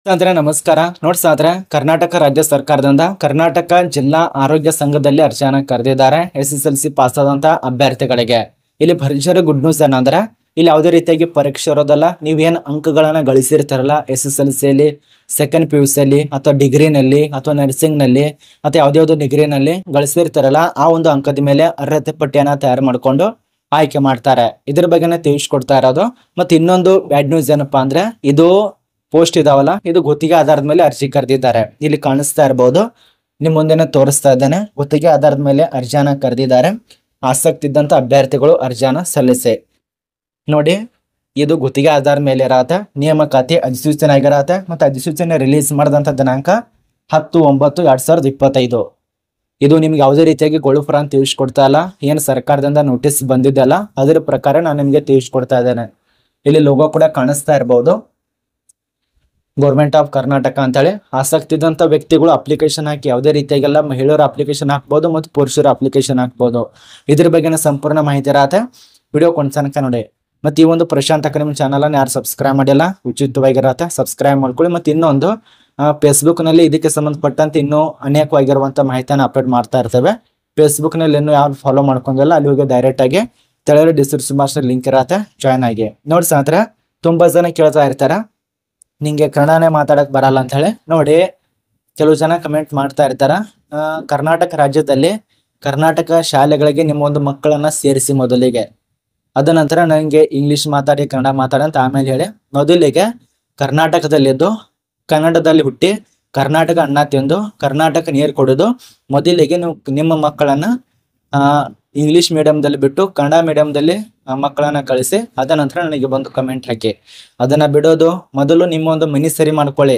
ಸಾದ್ರೆ ನಮಸ್ಕಾರ. ನೋಡಿ ಸಾದ್ರೆ, ಕರ್ನಾಟಕ ರಾಜ್ಯ ಸರ್ಕಾರದಿಂದ ಕರ್ನಾಟಕ ಜಿಲ್ಲಾ ಆರೋಗ್ಯ ಸಂಘದಲ್ಲಿ ಅರ್ಜಿಯನ್ನ ಕರೆದಿದ್ದಾರೆ SSLC ಪಾಸ್ ಆದಂತ ಅಭ್ಯರ್ಥಿಗಳಿಗೆ. ಇಲ್ಲಿ ಭರ್ಜರಿ ಗುಡ್ ನ್ಯೂಸ್ ಏನಂದ್ರೆ, ಇಲ್ಲಿ ಯಾವುದೇ ರೀತಿಯಾಗಿ ಪರೀಕ್ಷೆ ಇರೋದಲ್ಲ. ನೀವೇನು ಅಂಕಗಳನ್ನ ಗಳಿಸಿರ್ತಾರಲ್ಲ SSLC ಅಲ್ಲಿ, ಸೆಕೆಂಡ್ PUC ಅಲ್ಲಿ ಅಥವಾ ಡಿಗ್ರಿನಲ್ಲಿ ಅಥವಾ ನರ್ಸಿಂಗ್ ನಲ್ಲಿ ಅಥವಾ ಯಾವ್ದಾವ್ದು ಡಿಗ್ರಿನಲ್ಲಿ ಗಳಿಸಿರ್ತಾರಲ್ಲ, ಆ ಒಂದು ಅಂಕದ ಮೇಲೆ ಅರ್ಹತೆ ಪಟ್ಟಿಯನ್ನ ತಯಾರು ಮಾಡ್ಕೊಂಡು ಆಯ್ಕೆ ಮಾಡ್ತಾರೆ. ಇದ್ರ ಬಗ್ಗೆನೇ ತಿಳಿಸ್ಕೊಡ್ತಾ ಇರೋದು. ಮತ್ತೆ ಇನ್ನೊಂದು ಬ್ಯಾಡ್ ನ್ಯೂಸ್ ಏನಪ್ಪಾ ಅಂದ್ರೆ, ಇದು ಪೋಸ್ಟ್ ಇದಾವಲ್ಲ, ಇದು ಗುತ್ತಿಗೆ ಆಧಾರದ ಮೇಲೆ ಅರ್ಜಿ ಕರೆದಿದ್ದಾರೆ. ಇಲ್ಲಿ ಕಾಣಿಸ್ತಾ ಇರಬಹುದು, ನಿಮ್ ಮುಂದೆನೆ ತೋರಿಸ್ತಾ ಇದ್ದೇನೆ. ಗುತ್ತಿಗೆ ಆಧಾರದ ಮೇಲೆ ಅರ್ಜಿಯನ್ನ ಕರೆದಿದ್ದಾರೆ. ಆಸಕ್ತಿ ಇದ್ದಂತ ಅಭ್ಯರ್ಥಿಗಳು ಅರ್ಜಿಯನ್ನ ಸಲ್ಲಿಸಿ. ನೋಡಿ, ಇದು ಗುತ್ತಿಗೆ ಆಧಾರ ಮೇಲೆ ಇರತ್ತೆ. ನೇಮಕಾತಿ ಅಧಿಸೂಚನೆ ಆಗಿರತ್ತೆ. ಮತ್ತೆ ಅಧಿಸೂಚನೆ ರಿಲೀಸ್ ಮಾಡಿದಂತ ದಿನಾಂಕ 10/9/2025. ಇದು ನಿಮ್ಗೆ ಯಾವುದೇ ರೀತಿಯಾಗಿ ಗೊಳುಫ್ರ ಅಂತ ತಿಳಿಸ್ಕೊಡ್ತಾ ಇಲ್ಲ. ಏನು ಸರ್ಕಾರದಿಂದ ನೋಟಿಸ್ ಬಂದಿದ್ದಲ್ಲ, ಅದರ ಪ್ರಕಾರ ನಾನು ನಿಮ್ಗೆ ತಿಳಿಸ್ಕೊಡ್ತಾ ಇದ್ದೇನೆ. ಇಲ್ಲಿ ಲೋಗೋ ಕೂಡ ಕಾಣಿಸ್ತಾ ಇರಬಹುದು, ಗೌರ್ಮೆಂಟ್ ಆಫ್ ಕರ್ನಾಟಕ ಅಂತೇಳಿ. ಆಸಕ್ತಿ ಇದ್ದಂತ ವ್ಯಕ್ತಿಗಳು ಅಪ್ಲಿಕೇಶನ್ ಹಾಕಿ ಯಾವುದೇ ರೀತಿಯಾಗೆಲ್ಲ ಮಹಿಳೆಯರ ಅಪ್ಲಿಕೇಶನ್ ಹಾಕ್ಬೋದು ಮತ್ತು ಪುರುಷರ ಅಪ್ಲಿಕೇಶನ್ ಹಾಕ್ಬೋದು. ಇದ್ರ ಬಗ್ಗೆ ಸಂಪೂರ್ಣ ಮಾಹಿತಿ ಇರತ್ತೆ. ವಿಡಿಯೋ ಕೊಂಡ್ಸನಕ ನೋಡಿ. ಮತ್ತೆ ಈ ಒಂದು ಪ್ರಶಾಂತ್ ಅಕಾಡೆಮಿ ಚಾನಲ್ ಅನ್ನು ಯಾರು ಸಬ್ಸ್ಕ್ರೈಬ್ ಮಾಡಿಲ್ಲ, ಉಚಿತವಾಗಿರತ್ತೆ, ಸಬ್ಸ್ಕ್ರೈಬ್ ಮಾಡ್ಕೊಳ್ಳಿ. ಮತ್ತೆ ಇನ್ನೊಂದು ಫೇಸ್ಬುಕ್ ನಲ್ಲಿ ಇದಕ್ಕೆ ಸಂಬಂಧಪಟ್ಟಂತೆ ಇನ್ನೂ ಅನೇಕವಾಗಿರುವಂತ ಮಾಹಿತಿಯನ್ನು ಅಪ್ಲೋಡ್ ಮಾಡ್ತಾ ಇರ್ತೇವೆ. ಫೇಸ್ಬುಕ್ ನಲ್ಲಿ ಇನ್ನೂ ಯಾರು ಫಾಲೋ ಮಾಡ್ಕೊಂಡಿಲ್ಲ, ಅಲ್ಲಿ ಹೋಗಿ ಡೈರೆಕ್ಟ್ ಆಗಿ ತೆಳಗಡೆ ಡಿಸ್ಕ್ರಿಪ್ಷನ್ ಬಾಕ್ಸ್ ಲಿಂಕ್ ಇರತ್ತೆ, ಜಾಯ್ನ್ ಆಗಿ. ನೋಡಿ ಸಾಂದ್ರೆ, ತುಂಬಾ ಜನ ಕೇಳ್ತಾ ಇರ್ತಾರ, ನಿಂಗೆ ಕನ್ನಡನೇ ಮಾತಾಡಕ್ ಬರಲ್ಲ ಅಂತ ಹೇಳಿ. ನೋಡಿ, ಕೆಲವು ಜನ ಕಮೆಂಟ್ ಮಾಡ್ತಾ ಇರ್ತಾರ, ಕರ್ನಾಟಕ ರಾಜ್ಯದಲ್ಲಿ ಕರ್ನಾಟಕ ಶಾಲೆಗಳಿಗೆ ನಿಮ್ಮ ಒಂದು ಮಕ್ಕಳನ್ನ ಸೇರಿಸಿ ಮೊದಲಿಗೆ, ಅದ ನಂತರ ನನಗೆ ಇಂಗ್ಲಿಷ್ ಮಾತಾಡಿ ಕನ್ನಡ ಮಾತಾಡಂತ ಆಮೇಲೆ ಹೇಳಿ. ಮೊದಲಿಗೆ ಕರ್ನಾಟಕದಲ್ಲಿದ್ದು ಕನ್ನಡದಲ್ಲಿ ಹುಟ್ಟಿ ಕರ್ನಾಟಕ ಅನ್ನ ತಿಂದು ಕರ್ನಾಟಕ ನೀರು ಕೊಡೋದು. ಮೊದಲಿಗೆ ನೀವು ನಿಮ್ಮ ಮಕ್ಕಳನ್ನ ಇಂಗ್ಲಿಷ್ ಮೀಡಿಯಂದಲ್ಲಿ ಬಿಟ್ಟು ಕನ್ನಡ ಮೀಡಿಯಂದಲ್ಲಿ ಮಕ್ಕಳನ್ನ ಕಳಿಸಿ. ಅದ ನಂತರ ನನಗೆ ಬಂದು ಕಮೆಂಟ್ ಹಾಕಿ. ಅದನ್ನ ಬಿಡೋದು ಮೊದಲು ನಿಮ್ಮ ಒಂದು ಮಿನಿ ಸರಿ ಮಾಡ್ಕೊಳ್ಳಿ.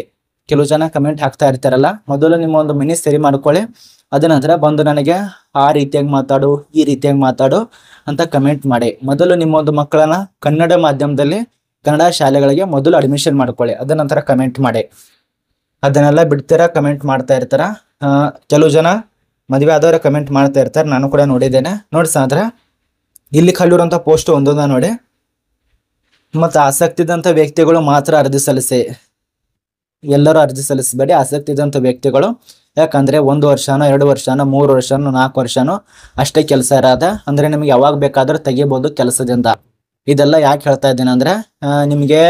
ಕೆಲವು ಜನ ಕಮೆಂಟ್ ಹಾಕ್ತಾ ಇರ್ತಾರಲ್ಲ, ಮೊದಲು ನಿಮ್ಮ ಒಂದು ಮಿನಿ ಸರಿ ಮಾಡ್ಕೊಳ್ಳಿ. ಅದ ನಂತರ ಬಂದು ನನಗೆ ಆ ರೀತಿಯಾಗಿ ಮಾತಾಡು, ಈ ರೀತಿಯಾಗಿ ಮಾತಾಡು ಅಂತ ಕಮೆಂಟ್ ಮಾಡಿ. ಮೊದಲು ನಿಮ್ಮ ಒಂದು ಮಕ್ಕಳನ್ನ ಕನ್ನಡ ಮಾಧ್ಯಮದಲ್ಲಿ ಕನ್ನಡ ಶಾಲೆಗಳಿಗೆ ಮೊದಲು ಅಡ್ಮಿಷನ್ ಮಾಡ್ಕೊಳ್ಳಿ. ಅದ ನಂತರ ಕಮೆಂಟ್ ಮಾಡಿ. ಅದನ್ನೆಲ್ಲ ಬಿಡ್ತೀರಾ, ಕಮೆಂಟ್ ಮಾಡ್ತಾ ಇರ್ತಾರ. ಕೆಲವು ಜನ ಮದುವೆ ಆದವರ ಕಮೆಂಟ್ ಮಾಡ್ತಾ ಇರ್ತಾರೆ, ನಾನು ಕೂಡ ನೋಡಿದ್ದೇನೆ. ನೋಡಿ ಸಾಂದ್ರೆ, ಇಲ್ಲಿ ಖಾಲಿರುವಂತ ಪೋಸ್ಟ್ ಒಂದೊಂದ ನೋಡಿ. ಮತ್ತು ಆಸಕ್ತಿ ಇದ್ದಂಥ ವ್ಯಕ್ತಿಗಳು ಮಾತ್ರ ಅರ್ಜಿ ಸಲ್ಲಿಸಿ. ಎಲ್ಲರೂ ಅರ್ಜಿ ಸಲ್ಲಿಸಬೇಡಿ, ಆಸಕ್ತಿ ಇದ್ದಂಥ ವ್ಯಕ್ತಿಗಳು. ಯಾಕಂದ್ರೆ 1 ವರ್ಷನೋ 2 ವರ್ಷನೋ 3 ವರ್ಷನೋ 4 ವರ್ಷನೋ ಅಷ್ಟೇ ಕೆಲಸ ಇರೋದ. ಅಂದ್ರೆ ನಿಮ್ಗೆ ಯಾವಾಗ ಬೇಕಾದ್ರೂ ತೆಗಿಬಹುದು ಕೆಲಸದಿಂದ. ಇದೆಲ್ಲ ಯಾಕೆ ಹೇಳ್ತಾ ಇದ್ದೀನಿ ಅಂದ್ರೆ, ನಿಮ್ಗೆ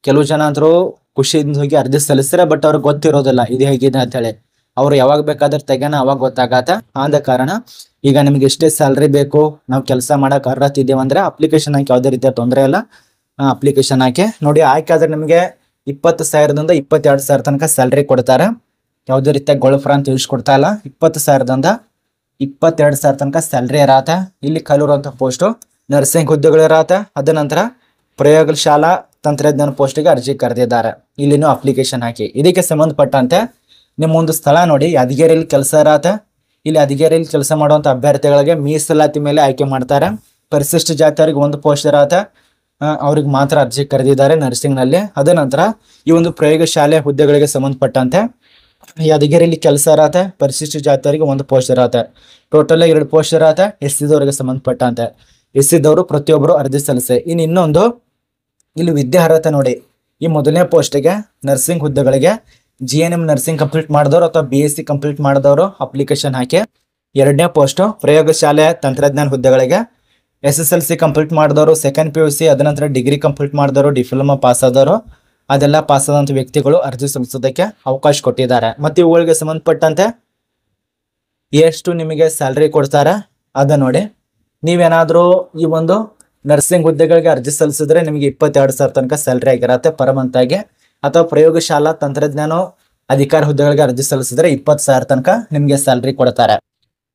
ಕೆಲವು ಜನ ಅಂದ್ರು ಖುಷಿಯಿಂದ ಹೋಗಿ ಅರ್ಜಿ ಸಲ್ಲಿಸ್ತಾರೆ, ಬಟ್ ಅವ್ರಿಗೆ ಗೊತ್ತಿರೋದಿಲ್ಲ ಇದು ಹೇಗಿದೆ ಅಂತ ಹೇಳಿ. ಅವ್ರು ಯಾವಾಗ ಬೇಕಾದ್ರೆ ತೆಗೆನ ಅವಾಗ ಗೊತ್ತಾಗತ್ತ. ಆದ ಕಾರಣ ಈಗ ನಿಮ್ಗೆ ಎಷ್ಟೇ ಸ್ಯಾಲ್ರಿ ಬೇಕು, ನಾವು ಕೆಲಸ ಮಾಡಕ್ ಅರ್ಹತೆ ಇದೀವಿ ಅಂದ್ರೆ ಅಪ್ಲಿಕೇಶನ್ ಹಾಕಿ, ಯಾವುದೇ ರೀತಿಯ ತೊಂದರೆ ಇಲ್ಲ. ಅಪ್ಲಿಕೇಶನ್ ಹಾಕಿ ನೋಡಿ. ಆಯ್ಕೆ ಆದ್ರೆ ನಿಮಗೆ 20,000ದಿಂದ 22,000 ತನಕ ಸ್ಯಾಲ್ರಿ ಕೊಡ್ತಾರೆ. ಯಾವುದೇ ರೀತಿಯ ಗೊಳಫ್ರ ಅಂತ ತಿಳಿಸ್ಕೊಡ್ತಾ ಇಲ್ಲ. 20,000ದಿಂದ 22,000 ತನಕ ಸ್ಯಾಲ್ರಿ ಇರತ್ತೆ. ಇಲ್ಲಿ ಕಲಿರುವಂತ ಪೋಸ್ಟು ನರ್ಸಿಂಗ್ ಹುದ್ದೆಗಳು ಇರತ್ತೆ. ಅದ ನಂತರ ಪ್ರಯೋಗಶಾಲಾ ತಂತ್ರಜ್ಞಾನ ಪೋಸ್ಟಿಗೆ ಅರ್ಜಿ ಕರೆದಿದ್ದಾರೆ. ಇಲ್ಲಿನೂ ಅಪ್ಲಿಕೇಶನ್ ಹಾಕಿ. ಇದಕ್ಕೆ ಸಂಬಂಧಪಟ್ಟಂತೆ ನಿಮ್ಮ ಒಂದು ಸ್ಥಳ ನೋಡಿ, ಯಾದಗಿರಿಯಲ್ಲಿ ಕೆಲಸ ಇರತ್ತೆ. ಇಲ್ಲಿ ಯಾದಗಿರಿಯಲ್ಲಿ ಕೆಲಸ ಮಾಡುವಂತ ಅಭ್ಯರ್ಥಿಗಳಿಗೆ ಮೀಸಲಾತಿ ಮೇಲೆ ಆಯ್ಕೆ ಮಾಡ್ತಾರೆ. ಪರಿಶಿಷ್ಟ ಜಾತಿಯವರಿಗೆ ಒಂದು ಪೋಸ್ಟ್ ಇರತ್ತೆ, ಅವ್ರಿಗೆ ಮಾತ್ರ ಅರ್ಜಿ ಕರೆದಿದ್ದಾರೆ ನರ್ಸಿಂಗ್ ನಲ್ಲಿ. ಅದ ನಂತರ ಈ ಒಂದು ಪ್ರಯೋಗಶಾಲೆ ಹುದ್ದೆಗಳಿಗೆ ಸಂಬಂಧಪಟ್ಟಂತೆ ಯಾದಗಿರಿಯಲ್ಲಿ ಕೆಲಸ ಇರತ್ತೆ. ಪರಿಶಿಷ್ಟ ಜಾತಿಯವರಿಗೆ ಒಂದು ಪೋಸ್ಟ್ ಇರತ್ತೆ. ಟೋಟಲ್ 2 ಪೋಸ್ಟ್ ಇರತ್ತೆ. SC ಸಂಬಂಧಪಟ್ಟಂತೆ. SC ಪ್ರತಿಯೊಬ್ಬರು ಅರ್ಜಿ ಸಲ್ಲಿಸಿ. ಇನ್ನೊಂದು ಇಲ್ಲಿ ವಿದ್ಯಾರ್ಹತೆ ನೋಡಿ. ಈ ಮೊದಲನೇ ಪೋಸ್ಟ್ಗೆ ನರ್ಸಿಂಗ್ ಹುದ್ದೆಗಳಿಗೆ GNM ನರ್ಸಿಂಗ್ ಕಂಪ್ಲೀಟ್ ಮಾಡಿದವರು ಅಥವಾ BSc ಕಂಪ್ಲೀಟ್ ಮಾಡಿದವರು ಅಪ್ಲಿಕೇಶನ್ ಹಾಕಿ. 2ನೇ ಪೋಸ್ಟ್ ಪ್ರಯೋಗಶಾಲೆ ತಂತ್ರಜ್ಞಾನ ಹುದ್ದೆಗಳಿಗೆ SSLC ಕಂಪ್ಲೀಟ್ ಮಾಡಿದವರು, ಸೆಕೆಂಡ್ PUC, ಅದ ನಂತರ ಡಿಗ್ರಿ ಕಂಪ್ಲೀಟ್ ಮಾಡಿದವರು, ಡಿಪ್ಲೊಮಾ ಪಾಸ್ ಆದವರು, ಅದೆಲ್ಲ ಪಾಸ್ ಆದಂಥ ವ್ಯಕ್ತಿಗಳು ಅರ್ಜಿ ಸಲ್ಲಿಸೋದಕ್ಕೆ ಅವಕಾಶ ಕೊಟ್ಟಿದ್ದಾರೆ. ಮತ್ತೆ ಇವುಗಳಿಗೆ ಸಂಬಂಧಪಟ್ಟಂತೆ ಎಷ್ಟು ನಿಮಗೆ ಸ್ಯಾಲ್ರಿ ಕೊಡ್ತಾರೆ ಅದ ನೋಡಿ. ನೀವೇನಾದ್ರೂ ಈ ಒಂದು ನರ್ಸಿಂಗ್ ಹುದ್ದೆಗಳಿಗೆ ಅರ್ಜಿ ಸಲ್ಲಿಸಿದ್ರೆ ನಿಮಗೆ 22,000 ತನಕ ಸ್ಯಾಲ್ರಿ ಆಗಿರತ್ತೆ ಪರ್ ಮಂತ್ ಆಗಿ. ಅಥವಾ ಪ್ರಯೋಗಶಾಲಾ ತಂತ್ರಜ್ಞಾನ ಅಧಿಕಾರಿ ಹುದ್ದೆಗಳಿಗೆ ಅರ್ಜಿ ಸಲ್ಲಿಸಿದ್ರೆ 20,000 ತನಕ ನಿಮಗೆ ಸ್ಯಾಲ್ರಿ ಕೊಡ್ತಾರೆ.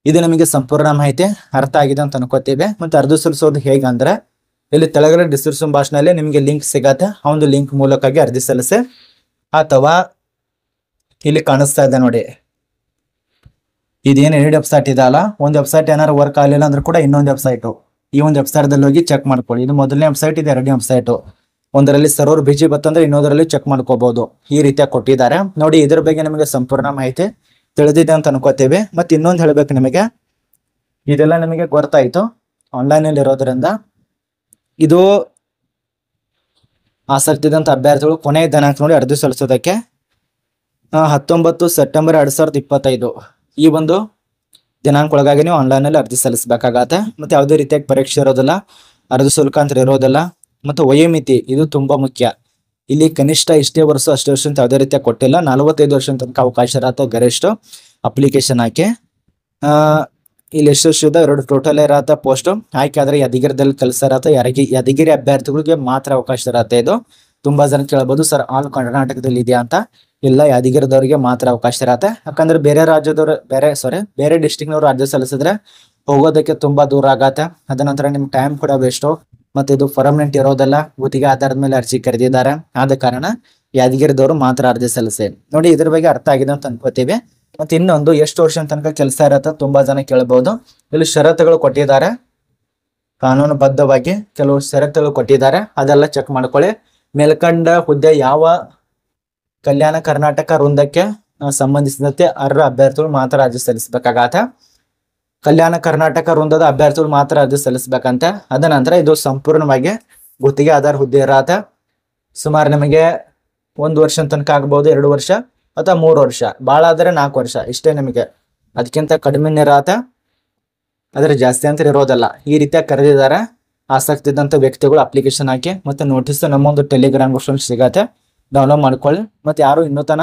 ಇದು ನಿಮಗೆ ಸಂಪೂರ್ಣ ಮಾಹಿತಿ ಅರ್ಥ ಆಗಿದೆ ಅಂತ ಅನ್ಕೋತೀವಿ. ಮತ್ತೆ ಅರ್ಜಿ ಸಲ್ಲಿಸೋದು ಹೇಗಂದ್ರೆ, ಇಲ್ಲಿ ತೆಳಗಡೆ ಡಿಸ್ಕ್ರಿಪ್ಷನ್ ಬಾಕ್ಸ್ನಲ್ಲಿ ನಿಮಗೆ ಲಿಂಕ್ ಸಿಗತ್ತೆ. ಆ ಒಂದು ಲಿಂಕ್ ಮೂಲಕವಾಗಿ ಅರ್ಜಿ ಸಲ್ಲಿಸಿ. ಅಥವಾ ಇಲ್ಲಿ ಕಾಣಿಸ್ತಾ ಇದೆ ನೋಡಿ, ಇದೇನು 2 ವೆಬ್ಸೈಟ್ ಇದಲ್ಲ. ಒಂದು ವೆಬ್ಸೈಟ್ ಏನಾದ್ರು ವರ್ಕ್ ಆಗಲಿಲ್ಲ ಅಂದ್ರೆ ಕೂಡ ಇನ್ನೊಂದು ವೆಬ್ಸೈಟು, ಈ ಒಂದು ವೆಬ್ಸೈಟ್ದಲ್ಲಿ ಹೋಗಿ ಚೆಕ್ ಮಾಡ್ಕೊಳ್ಳಿ. ಇದು ಮೊದಲನೇ ವೆಬ್ಸೈಟ್, ಇದು 2ನೇ ವೆಬ್ಸೈಟು. ಒಂದರಲ್ಲಿ ಸರ್ವರ್ ಬಿಜಿ ಬತ್ತಂದ್ರೆ ಇನ್ನೊಂದರಲ್ಲಿ ಚೆಕ್ ಮಾಡ್ಕೋಬಹುದು. ಈ ರೀತಿಯಾಗಿ ಕೊಟ್ಟಿದ್ದಾರೆ ನೋಡಿ. ಇದ್ರ ಬಗ್ಗೆ ನಿಮಗೆ ಸಂಪೂರ್ಣ ಮಾಹಿತಿ ತಿಳಿದಿದೆ ಅಂತ ಅನ್ಕೋತೀವಿ. ಮತ್ತೆ ಇನ್ನೊಂದು ಹೇಳ್ಬೇಕು ನಿಮಗೆ, ಇದೆಲ್ಲ ನಿಮಗೆ ಗೊತ್ತಾಯ್ತು ಆನ್ಲೈನ್ ಅಲ್ಲಿ ಇರೋದ್ರಿಂದ. ಇದು ಆಸಕ್ತಿ ಇದ್ದಂತ ಅಭ್ಯರ್ಥಿಗಳು ಕೊನೆಯ ದಿನಾಂಕ ನೋಡಿ ಅರ್ಜಿ ಸಲ್ಲಿಸೋದಕ್ಕೆ 19 ಸೆಪ್ಟೆಂಬರ್ 2025 ಈ ಒಂದು ದಿನಾಂಕ ಒಳಗಾಗಿ ನೀವು ಆನ್ಲೈನಲ್ಲಿ ಅರ್ಜಿ ಸಲ್ಲಿಸಬೇಕಾಗತ್ತೆ. ಮತ್ತು ಯಾವುದೇ ರೀತಿಯಾಗಿ ಪರೀಕ್ಷೆ ಇರೋದಿಲ್ಲ, ಅರ್ಜಿ ಶುಲ್ಕ ಅಂತ ಇರೋದಿಲ್ಲ. ಮತ್ತು ವಯೋಮಿತಿ ಇದು ತುಂಬಾ ಮುಖ್ಯ. ಇಲ್ಲಿ ಕನಿಷ್ಠ ಇಷ್ಟೇ ವರ್ಷ ಅಷ್ಟೇ ವರ್ಷ ಅಂತ ಯಾವುದೇ ರೀತಿಯಾಗಿ ಕೊಟ್ಟಿಲ್ಲ. 45 ವರ್ಷ ತನಕ ಅವಕಾಶ ಇರತ್ತೆ ಗರಿಷ್ಠ ಅಪ್ಲಿಕೇಶನ್ ಹಾಕಿ. ಇಲ್ಲಿ ಎಷ್ಟು ಎರಡು ಟೋಟಲ್ ಇರತ್ತೆ ಪೋಸ್ಟ್ ಆಯ್ಕೆ ಆದ್ರೆ ಯಾದಗಿರಿದಲ್ಲಿ ಕೆಲಸ ಇರತ್ತೆ. ಯಾದಗಿರಿ ಅಭ್ಯರ್ಥಿಗಳಿಗೆ ಮಾತ್ರ ಅವಕಾಶ ಇರತ್ತೆ. ಇದು ತುಂಬಾ ಜನ ಕೇಳಬಹುದು, ಸರ್ ಆಲ್ ಕರ್ನಾಟಕದಲ್ಲಿ ಇದೆಯಾ ಅಂತ. ಇಲ್ಲ, ಯಾದಗಿರಿದವರಿಗೆ ಮಾತ್ರ ಅವಕಾಶ ಇರತ್ತೆ. ಯಾಕಂದ್ರೆ ಬೇರೆ ರಾಜ್ಯದವ್ರು ಬೇರೆ ಡಿಸ್ಟಿಕ್ನವ್ರು ಅರ್ಜಿ ಸಲ್ಲಿಸಿದ್ರೆ ಹೋಗೋದಕ್ಕೆ ತುಂಬಾ ದೂರ ಆಗತ್ತೆ. ಅದ ನಂತರ ನಿಮ್ ಟೈಮ್ ಕೂಡ ವೇಸ್ಟು. ಮತ್ತೆ ಇದು ಪರ್ಮನೆಂಟ್ ಇರೋದಲ್ಲ, ಗುತ್ತಿಗೆ ಆಧಾರದ ಮೇಲೆ ಅರ್ಜಿ ಕರೆದಿದ್ದಾರೆ. ಆದ ಕಾರಣ ಯಾದಗಿರಿದವರು ಮಾತ್ರ ಅರ್ಜಿ ಸಲ್ಲಿಸಿ. ನೋಡಿ, ಇದ್ರ ಬಗ್ಗೆ ಅರ್ಥ ಆಗಿದೆ ಅಂತ ಅನ್ಕೋತೀವಿ. ಮತ್ತೆ ಇನ್ನೊಂದು, ಎಷ್ಟು ವರ್ಷ ತನಕ ಕೆಲಸ ಇರತ್ತೆ ತುಂಬಾ ಜನ ಕೇಳಬಹುದು. ಇಲ್ಲಿ ಷರತ್ತುಗಳು ಕೊಟ್ಟಿದ್ದಾರೆ, ಕಾನೂನುಬದ್ಧವಾಗಿ ಕೆಲವು ಷರತ್ತುಗಳು ಕೊಟ್ಟಿದ್ದಾರೆ. ಅದೆಲ್ಲ ಚೆಕ್ ಮಾಡ್ಕೊಳ್ಳಿ. ಮೇಲ್ಕಂಡ ಹುದ್ದೆ ಯಾವ ಕಲ್ಯಾಣ ಕರ್ನಾಟಕ ವೃಂದಕ್ಕೆ ಸಂಬಂಧಿಸಿದಂತೆ ಅರ್ಹ ಅಭ್ಯರ್ಥಿಗಳು ಮಾತ್ರ ಅರ್ಜಿ ಸಲ್ಲಿಸಬೇಕಾಗತ್ತೆ. ಕಲ್ಯಾಣ ಕರ್ನಾಟಕ ವೃಂದದ ಅಭ್ಯರ್ಥಿಗಳು ಮಾತ್ರ ಅರ್ಜಿ ಸಲ್ಲಿಸಬೇಕಂತೆ. ಅದ ನಂತರ ಇದು ಸಂಪೂರ್ಣವಾಗಿ ಗುತ್ತಿಗೆ ಆಧಾರ ಹುದ್ದೆ ಇರತ್ತೆ. ಸುಮಾರು ನಿಮಗೆ 1 ವರ್ಷ ತನಕ ಆಗ್ಬಹುದು, 2 ವರ್ಷ ಅಥವಾ 3 ವರ್ಷ, ಭಾಳ ಆದರೆ 4 ವರ್ಷ ಇಷ್ಟೇ ನಿಮಗೆ. ಅದಕ್ಕಿಂತ ಕಡಿಮೆ ಇರತ್ತೆ, ಆದ್ರೆ ಜಾಸ್ತಿ ಅಂತ ಇರೋದಲ್ಲ. ಈ ರೀತಿಯಾಗಿ ಕರೆದಿದ್ದಾರೆ. ಆಸಕ್ತಿ ಇದ್ದಂಥ ವ್ಯಕ್ತಿಗಳು ಅಪ್ಲಿಕೇಶನ್ ಹಾಕಿ. ಮತ್ತೆ ನೋಟಿಸ್ ನಮ್ಮೊಂದು ಟೆಲಿಗ್ರಾಮ್ ಗ್ರೂಪ್ ಸಿಗತ್ತೆ, ಡೌನ್ಲೋಡ್ ಮಾಡ್ಕೊಳ್ಳಿ. ಮತ್ತೆ ಯಾರು ಇನ್ನೂ ತನ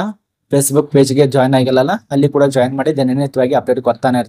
ಫೇಸ್ಬುಕ್ ಪೇಜ್ಗೆ ಜಾಯ್ನ್ ಆಗಿಲ್ಲಲ್ಲ, ಅಲ್ಲಿ ಕೂಡ ಜಾಯ್ನ್ ಮಾಡಿ ದಿನನಿತ್ಯವಾಗಿ ಅಪ್ಡೇಟ್ ಕೊಡ್ತಾನೆ ಇರ್ತಾರೆ.